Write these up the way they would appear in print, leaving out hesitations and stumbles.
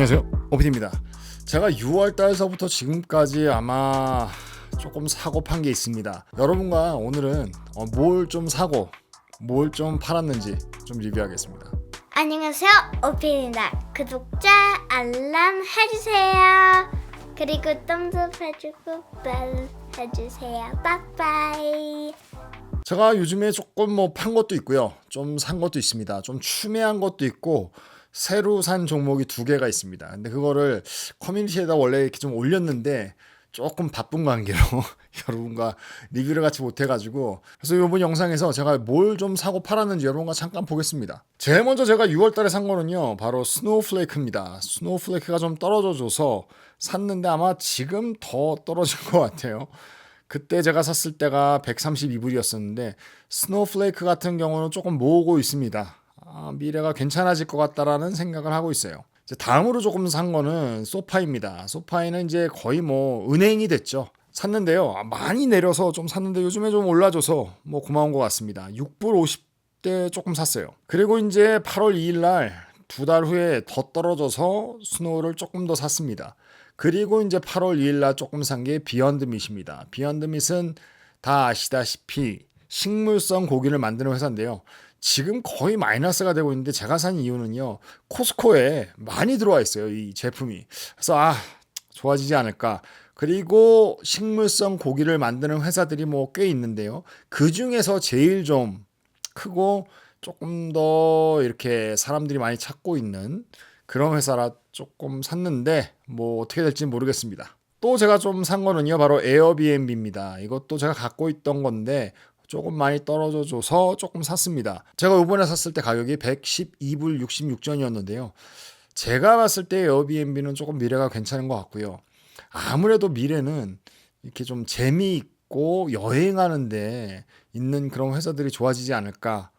안녕하세요, 오피디입니다. 제가 6월 달서부터 지금까지 아마 조금 사고 판 게 있습니다. 여러분과 오늘은 뭘 좀 사고 뭘 좀 팔았는지 좀 리뷰하겠습니다. 안녕하세요, 오피입니다. 구독자 알람 해주세요. 그리고 덤업 해주고 벨 해주세요. 빠빠이. 제가 요즘에 조금 판 것도 있고요, 좀 산 것도 있습니다. 좀 추매한 것도 있고 새로 산 종목이 2개가 있습니다. 근데 그거를 커뮤니티에다 원래 이렇게 좀 올렸는데 조금 바쁜 관계로 여러분과 리뷰를 같이 못해가지고, 그래서 이번 영상에서 제가 뭘 좀 사고 팔았는지 여러분과 잠깐 보겠습니다. 제일 먼저 제가 6월 달에 산 거는요, 바로 스노우플레이크입니다. 스노우플레이크가 좀 떨어져줘서 샀는데 아마 지금 더 떨어진 것 같아요. 그때 제가 샀을 때가 132불이었었는데 스노우플레이크 같은 경우는 조금 모으고 있습니다. 미래가 괜찮아질 것 같다라는 생각을 하고 있어요. 이제 다음으로 조금 산 거는 소파이입니다. 소파이는 이제 거의 은행이 됐죠. 샀는데요, 많이 내려서 좀 샀는데 요즘에 좀 올라줘서 고마운 것 같습니다. 6불 50대 조금 샀어요. 그리고 이제 8월 2일 날 2달 후에 더 떨어져서 스노우를 조금 더 샀습니다. 그리고 이제 8월 2일 날 조금 산 게 비욘드 밋입니다. 비욘드 밋은 다 아시다시피 식물성 고기를 만드는 회사인데요. 지금 거의 마이너스가 되고 있는데 제가 산 이유는요, 코스코에 많이 들어와 있어요, 이 제품이. 그래서 좋아지지 않을까. 그리고 식물성 고기를 만드는 회사들이 꽤 있는데요, 그 중에서 제일 좀 크고 조금 더 이렇게 사람들이 많이 찾고 있는 그런 회사라 조금 샀는데 어떻게 될지 모르겠습니다. 또 제가 좀 산 거는요, 바로 에어비앤비입니다. 이것도 제가 갖고 있던 건데 조금 많이 떨어져줘서 조금 샀습니다. 제가 이번에 샀을 때 가격이 112불 66전이었는데요. 제가 봤을 때 에어비앤비는 조금 미래가 괜찮은 것 같고요. 아무래도 미래는 이렇게 좀 재미있고 여행하는데 있는 그런 회사들이 좋아지지 않을까.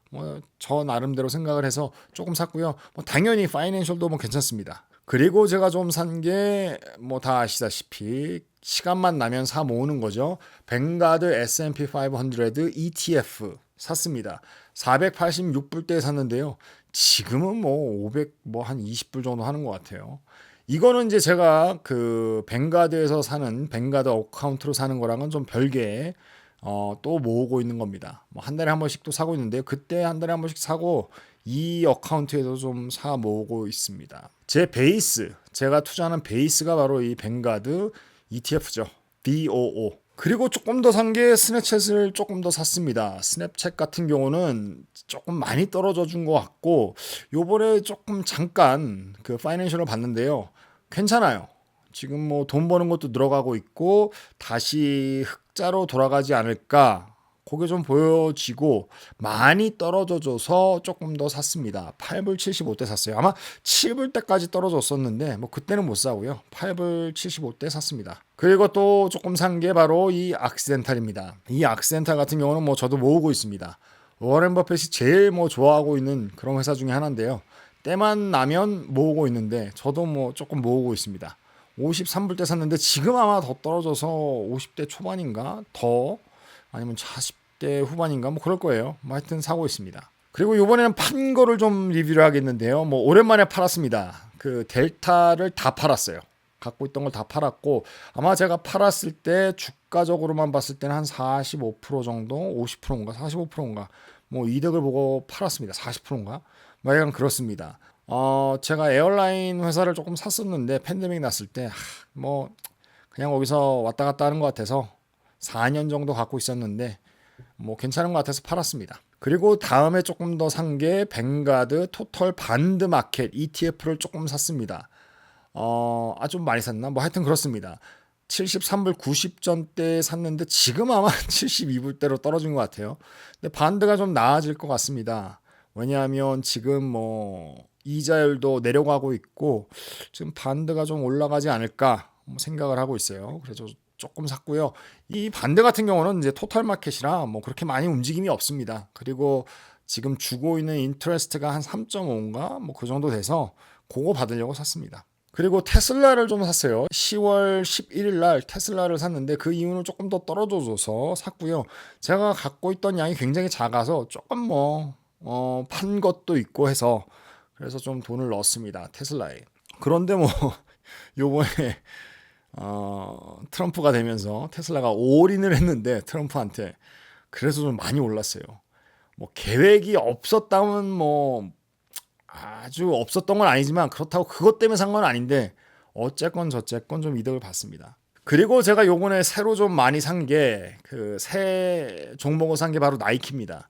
저 나름대로 생각을 해서 조금 샀고요. 당연히 파이낸셜도 괜찮습니다. 그리고 제가 좀 산 게 다 아시다시피 시간만 나면 사 모으는 거죠. 뱅가드 S&P 500 ETF 샀습니다. 486불대에 샀는데요. 지금은 500 한 20불 정도 하는 것 같아요. 이거는 이제 제가 그 뱅가드에서 사는 뱅가드 어카운트로 사는 거랑은 좀 별개의 또 모으고 있는 겁니다. 한 달에 한 번씩 또 사고 있는데요. 그때 한 달에 한 번씩 사고 이 어카운트에도 좀 사 모으고 있습니다. 제 베이스, 제가 투자하는 베이스가 바로 이 뱅가드 ETF죠. BOO. 그리고 조금 더 산 게 스냅챗을 조금 더 샀습니다. 스냅챗 같은 경우는 조금 많이 떨어져 준 것 같고, 요번에 조금 잠깐 그 파이낸셜을 봤는데요, 괜찮아요. 지금 돈 버는 것도 늘어가고 있고 다시 흑자로 돌아가지 않을까, 그게 좀 보여지고 많이 떨어져줘서 조금 더 샀습니다. 8불 75대 샀어요. 아마 7불 때까지 떨어졌었는데 그때는 못 사고요. 8불 75대 샀습니다. 그리고 또 조금 산 게 바로 이 악시덴탈입니다. 이 악시덴탈 같은 경우는 저도 모으고 있습니다. 워렌 버핏이 제일 좋아하고 있는 그런 회사 중에 하나인데요. 때만 나면 모으고 있는데 저도 조금 모으고 있습니다. 53불 때 샀는데 지금 아마 더 떨어져서 50대 초반인가 더, 아니면 40대 후반인가 그럴 거예요. 하여튼 사고 있습니다. 그리고 이번에는 판 거를 좀 리뷰를 하겠는데요. 오랜만에 팔았습니다. 그 델타를 다 팔았어요. 갖고 있던 걸 다 팔았고, 아마 제가 팔았을 때 주가적으로만 봤을 때는 한 45% 정도, 50%인가 45%인가 이득을 보고 팔았습니다. 40%인가 약간 그렇습니다. 제가 에어라인 회사를 조금 샀었는데 팬데믹 났을 때 그냥 거기서 왔다 갔다 하는 것 같아서 4년 정도 갖고 있었는데 괜찮은 것 같아서 팔았습니다. 그리고 다음에 조금 더 산 게 뱅가드 토털 반드 마켓 ETF를 조금 샀습니다. 좀 많이 샀나? 하여튼 그렇습니다. 73불 90전대 샀는데 지금 아마 72불대로 떨어진 것 같아요. 근데 반드가 좀 나아질 것 같습니다. 왜냐하면 지금 이자율도 내려가고 있고 지금 반드가 좀 올라가지 않을까 생각을 하고 있어요. 그래서 조금 샀고요. 이 반드 같은 경우는 이제 토탈 마켓이라 그렇게 많이 움직임이 없습니다. 그리고 지금 주고 있는 인트레스트가 한 3.5인가 그 정도 돼서 그거 받으려고 샀습니다. 그리고 테슬라를 좀 샀어요. 10월 11일 날 테슬라를 샀는데 그 이유는 조금 더 떨어져줘서 샀고요. 제가 갖고 있던 양이 굉장히 작아서 조금 판 것도 있고 해서 그래서 좀 돈을 넣었습니다, 테슬라에. 그런데 뭐 요번에 트럼프가 되면서 테슬라가 올인을 했는데 트럼프한테 그래서 좀 많이 올랐어요. 뭐 계획이 없었다면 뭐 아주 없었던 건 아니지만 그렇다고 그것 때문에 산 건 아닌데 어쨌건 저쨌건 좀 이득을 봤습니다. 그리고 제가 요번에 새로 좀 많이 산 게 그 새 종목을 산 게 바로 나이키입니다.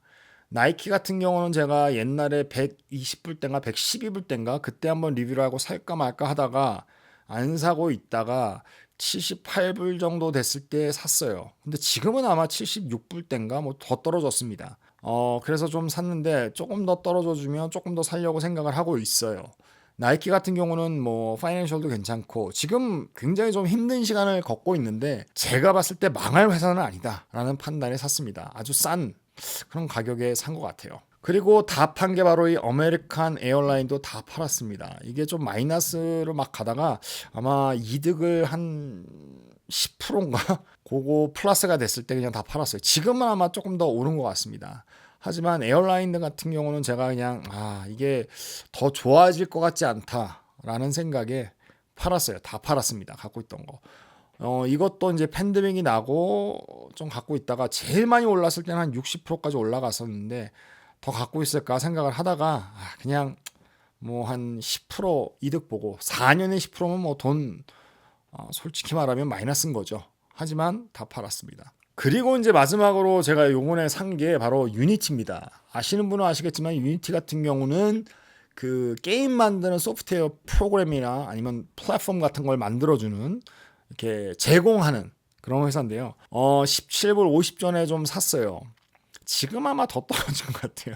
나이키 같은 경우는 제가 옛날에 120불 땐가 112불 땐가 그때 한번 리뷰를 하고 살까 말까 하다가 안 사고 있다가 78불 정도 됐을 때 샀어요. 근데 지금은 아마 76불 땐가 뭐 더 떨어졌습니다. 그래서 좀 샀는데 조금 더 떨어져 주면 조금 더 살려고 생각을 하고 있어요. 나이키 같은 경우는 뭐 파이낸셜도 괜찮고 지금 굉장히 좀 힘든 시간을 겪고 있는데 제가 봤을 때 망할 회사는 아니다라는 판단에 샀습니다. 아주 싼 그런 가격에 산 것 같아요. 그리고 다 판 게 바로 이 아메리칸 에어라인도 다 팔았습니다. 이게 좀 마이너스로 막 가다가 아마 이득을 한 10%인가? 그거 플러스가 됐을 때 그냥 다 팔았어요. 지금은 아마 조금 더 오른 것 같습니다. 하지만 에어라인 같은 경우는 제가 그냥 이게 더 좋아질 것 같지 않다라는 생각에 팔았어요. 다 팔았습니다. 갖고 있던 거. 이것도 이제 팬데믹이 나고 좀 갖고 있다가 제일 많이 올랐을 때는 한 60%까지 올라갔었는데 더 갖고 있을까 생각을 하다가 그냥 뭐 한 10% 이득 보고 4년에 10%면 뭐 돈 솔직히 말하면 마이너스인 거죠. 하지만 다 팔았습니다. 그리고 이제 마지막으로 제가 요번에 산 게 바로 유니티입니다. 아시는 분은 아시겠지만 유니티 같은 경우는 그 게임 만드는 소프트웨어 프로그램이나 아니면 플랫폼 같은 걸 만들어주는 이렇게 제공하는 그런 회사인데요. 17불 50전에 좀 샀어요. 지금 아마 더 떨어진 것 같아요.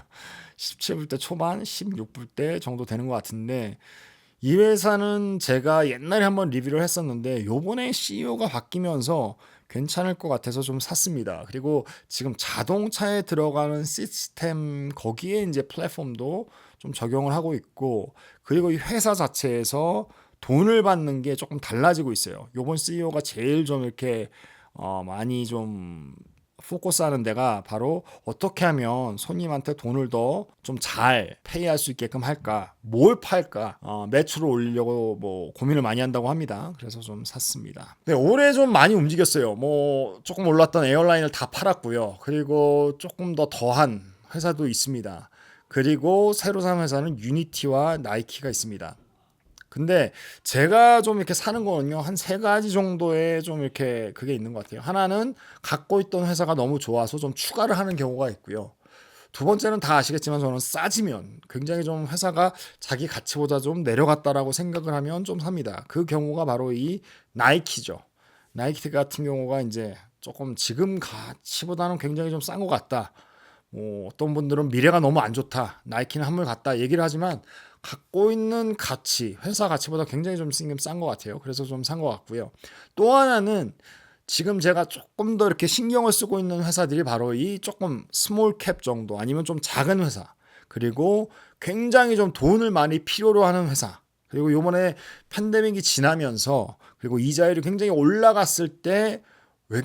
17불대 초반, 16불대 정도 되는 것 같은데 이 회사는 제가 옛날에 한번 리뷰를 했었는데 요번에 CEO가 바뀌면서 괜찮을 것 같아서 좀 샀습니다. 그리고 지금 자동차에 들어가는 시스템 거기에 이제 플랫폼도 좀 적용을 하고 있고 그리고 이 회사 자체에서 돈을 받는 게 조금 달라지고 있어요. 요번 CEO가 제일 좀 이렇게 많이 좀 포커스하는 데가 바로 어떻게 하면 손님한테 돈을 더 좀 잘 페이할 수 있게끔 할까, 뭘 팔까, 매출을 올리려고 뭐 고민을 많이 한다고 합니다. 그래서 좀 샀습니다. 네, 올해 좀 많이 움직였어요. 뭐 조금 올랐던 에어라인을 다 팔았고요. 그리고 조금 더 더한 회사도 있습니다. 그리고 새로 산 회사는 유니티와 나이키가 있습니다. 근데 제가 좀 이렇게 사는 거는요, 한 세 가지 정도의 좀 이렇게 그게 있는 것 같아요. 하나는 갖고 있던 회사가 너무 좋아서 좀 추가를 하는 경우가 있고요. 두 번째는 다 아시겠지만 저는 싸지면 굉장히 좀 회사가 자기 가치보다 좀 내려갔다라고 생각을 하면 좀 삽니다. 그 경우가 바로 이 나이키죠. 나이키 같은 경우가 이제 조금 지금 가치보다는 굉장히 좀 싼 것 같다. 뭐 어떤 분들은 미래가 너무 안 좋다. 나이키는 한물 갔다 얘기를 하지만 갖고 있는 가치, 회사 가치보다 굉장히 좀 싼 것 같아요. 그래서 좀 산 것 같고요. 또 하나는 지금 제가 조금 더 이렇게 신경을 쓰고 있는 회사들이 바로 이 조금 스몰 캡 정도 아니면 좀 작은 회사 그리고 굉장히 좀 돈을 많이 필요로 하는 회사 그리고 요번에 팬데믹이 지나면서 그리고 이자율이 굉장히 올라갔을 때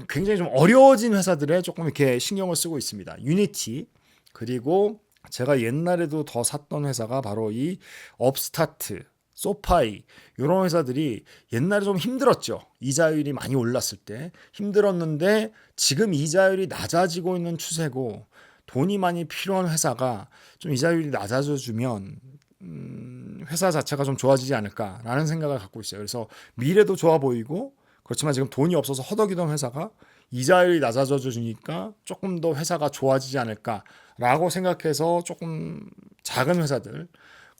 굉장히 좀 어려워진 회사들에 조금 이렇게 신경을 쓰고 있습니다. 유니티 그리고 제가 옛날에도 더 샀던 회사가 바로 이 업스타트, 소파이 이런 회사들이 옛날에 좀 힘들었죠. 이자율이 많이 올랐을 때 힘들었는데 지금 이자율이 낮아지고 있는 추세고 돈이 많이 필요한 회사가 좀 이자율이 낮아져 주면 회사 자체가 좀 좋아지지 않을까라는 생각을 갖고 있어요. 그래서 미래도 좋아 보이고 그렇지만 지금 돈이 없어서 허덕이던 회사가 이자율이 낮아져 주니까 조금 더 회사가 좋아지지 않을까라고 생각해서 조금 작은 회사들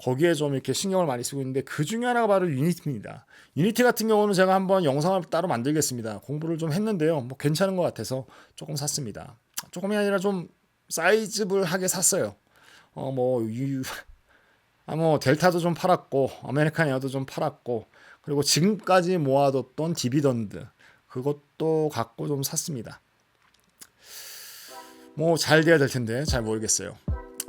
거기에 좀 이렇게 신경을 많이 쓰고 있는데 그 중에 하나가 바로 유니티입니다. 유니티 같은 경우는 제가 한번 영상을 따로 만들겠습니다. 공부를 좀 했는데요. 뭐 괜찮은 것 같아서 조금 샀습니다. 조금이 아니라 좀 사이즈블하게 샀어요. 뭐 델타도 좀 팔았고 아메리칸 에어도 좀 팔았고 그리고 지금까지 모아뒀던 디비던드 그것도 갖고 좀 샀습니다. 뭐 잘 돼야 될 텐데 잘 모르겠어요.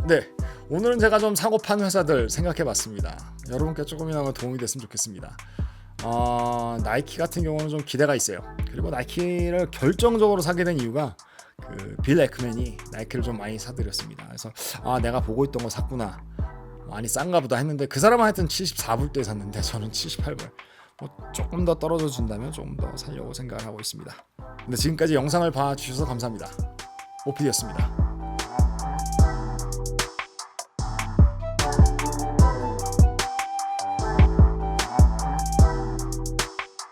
네, 오늘은 제가 좀 사고 판 회사들 생각해봤습니다. 여러분께 조금이나마 도움이 됐으면 좋겠습니다. 나이키 같은 경우는 좀 기대가 있어요. 그리고 나이키를 결정적으로 사게 된 이유가 그 빌 에크맨이 나이키를 좀 많이 사드렸습니다. 그래서 내가 보고 있던 거 샀구나. 많이 싼가 보다 했는데 그 사람은 하여튼 74불대에 샀는데 저는 78불. 뭐 조금 더 떨어져 준다면 조금 더 살려고 생각을 하고 있습니다. 근데 지금까지 영상을 봐주셔서 감사합니다. 오피디였습니다.